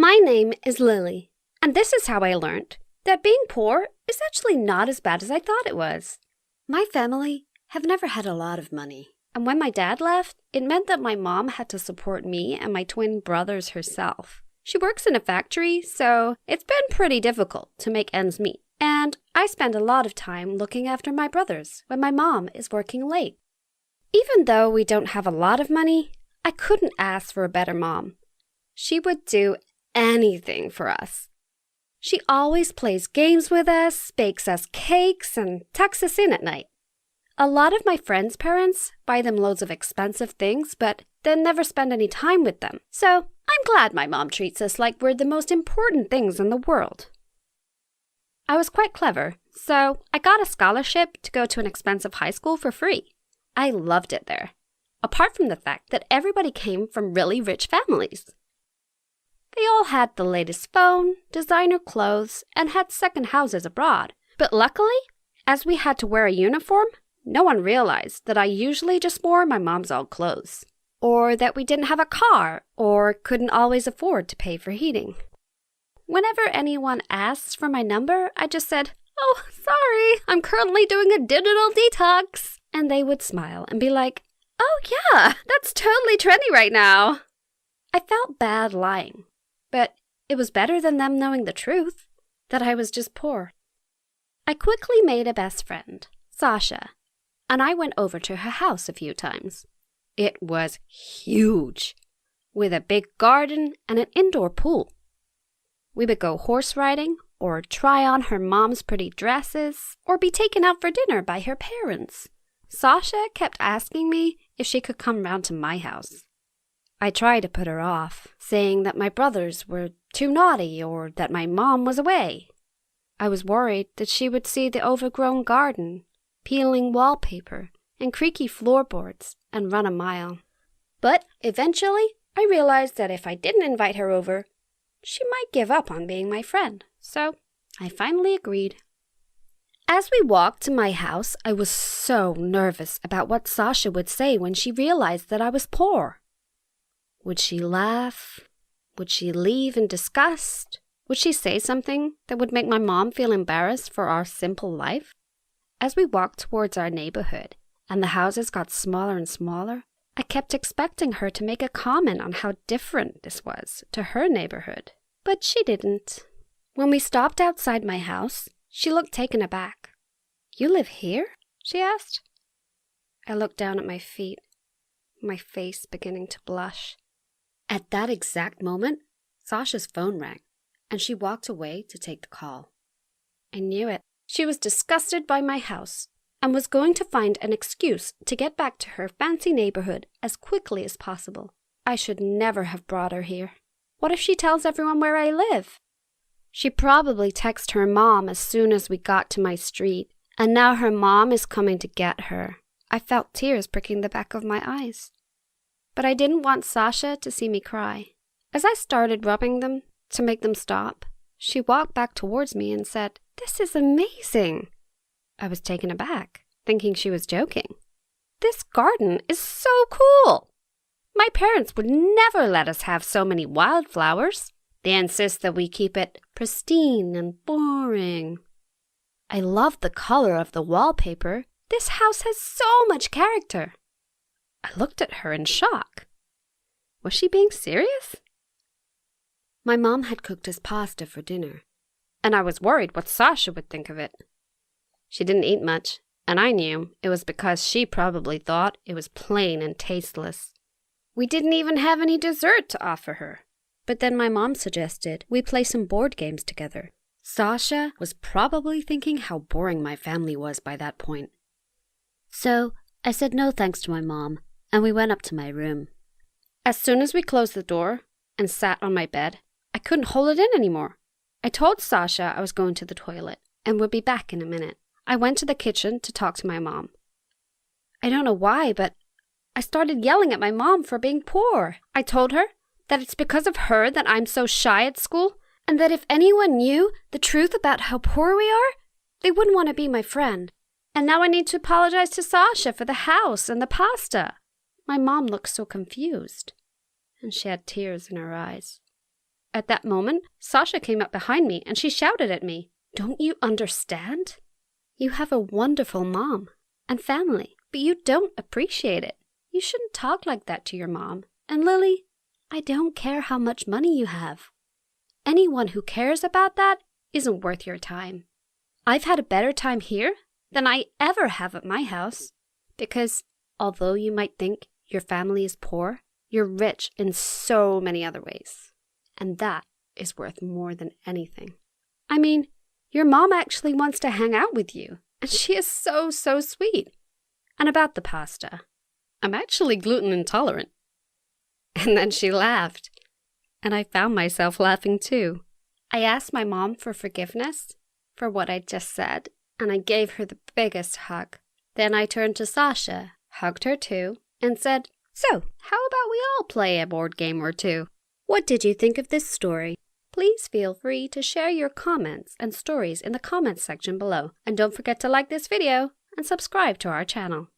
My name is Lily, and this is how I learned that being poor is actually not as bad as I thought it was. My family have never had a lot of money, and when my dad left, it meant that my mom had to support me and my twin brothers herself. She works in a factory, so it's been pretty difficult to make ends meet, and I spend a lot of time looking after my brothers when my mom is working late. Even though we don't have a lot of money, I couldn't ask for a better mom. She would do anything for us. She always plays games with us, bakes us cakes, and tucks us in at night. A lot of my friends' parents buy them loads of expensive things, but then never spend any time with them. So I'm glad my mom treats us like we're the most important things in the world. I was quite clever, so I got a scholarship to go to an expensive high school for free. I loved it there, apart from the fact that everybody came from really rich families. They all had the latest phone, designer clothes, and had second houses abroad. But luckily, as we had to wear a uniform, no one realized that I usually just wore my mom's old clothes, or that we didn't have a car, or couldn't always afford to pay for heating. Whenever anyone asked for my number, I just said, "Oh, sorry, I'm currently doing a digital detox." And they would smile and be like, "Oh yeah, that's totally trendy right now." I felt bad lying, but it was better than them knowing the truth, that I was just poor. I quickly made a best friend, Sasha, and I went over to her house a few times. It was huge, with a big garden and an indoor pool. We would go horse riding, or try on her mom's pretty dresses, or be taken out for dinner by her parents. Sasha kept asking me if she could come round to my house. I tried to put her off, saying that my brothers were too naughty or that my mom was away. I was worried that she would see the overgrown garden, peeling wallpaper, and creaky floorboards and run a mile. But eventually, I realized that if I didn't invite her over, she might give up on being my friend, so I finally agreed. As we walked to my house, I was so nervous about what Sasha would say when she realized that I was poor. Would she laugh? Would she leave in disgust? Would she say something that would make my mom feel embarrassed for our simple life? As we walked towards our neighborhood and the houses got smaller and smaller, I kept expecting her to make a comment on how different this was to her neighborhood. But she didn't. When we stopped outside my house, she looked taken aback. "You live here?" she asked. I looked down at my feet, my face beginning to blush. At that exact moment, Sasha's phone rang, and she walked away to take the call. I knew it. She was disgusted by my house and was going to find an excuse to get back to her fancy neighborhood as quickly as possible. I should never have brought her here. What if she tells everyone where I live? She probably texted her mom as soon as we got to my street, and now her mom is coming to get her. I felt tears pricking the back of my eyes. But I didn't want Sasha to see me cry. As I started rubbing them to make them stop, she walked back towards me and said, "This is amazing." I was taken aback, thinking she was joking. "This garden is so cool. My parents would never let us have so many wildflowers. They insist that we keep it pristine and boring. I love the color of the wallpaper. This house has so much character." I looked at her in shock. Was she being serious? My mom had cooked us pasta for dinner, and I was worried what Sasha would think of it. She didn't eat much, and I knew it was because she probably thought it was plain and tasteless. We didn't even have any dessert to offer her. But then my mom suggested we play some board games together. Sasha was probably thinking how boring my family was by that point. So I said no thanks to my mom, and we went up to my room. As soon as we closed the door and sat on my bed, I couldn't hold it in anymore. I told Sasha I was going to the toilet and would be back in a minute. I went to the kitchen to talk to my mom. I don't know why, but I started yelling at my mom for being poor. I told her that it's because of her that I'm so shy at school, and that if anyone knew the truth about how poor we are, they wouldn't want to be my friend. And now I need to apologize to Sasha for the house and the pasta. My mom looked so confused, and she had tears in her eyes. At that moment, Sasha came up behind me and she shouted at me, "Don't you understand? You have a wonderful mom and family, but you don't appreciate it. You shouldn't talk like that to your mom. And Lily, I don't care how much money you have. Anyone who cares about that isn't worth your time. I've had a better time here than I ever have at my house. Because although you might think your family is poor, you're rich in so many other ways. And that is worth more than anything. I mean, your mom actually wants to hang out with you. And she is so sweet. And about the pasta, I'm actually gluten intolerant." And then she laughed. And I found myself laughing too. I asked my mom for forgiveness for what I just said, and I gave her the biggest hug. Then I turned to Sasha, hugged her too, and said, "So, how about we all play a board game or two? What did you think of this story?" Please feel free to share your comments and stories in the comments section below. And don't forget to like this video and subscribe to our channel.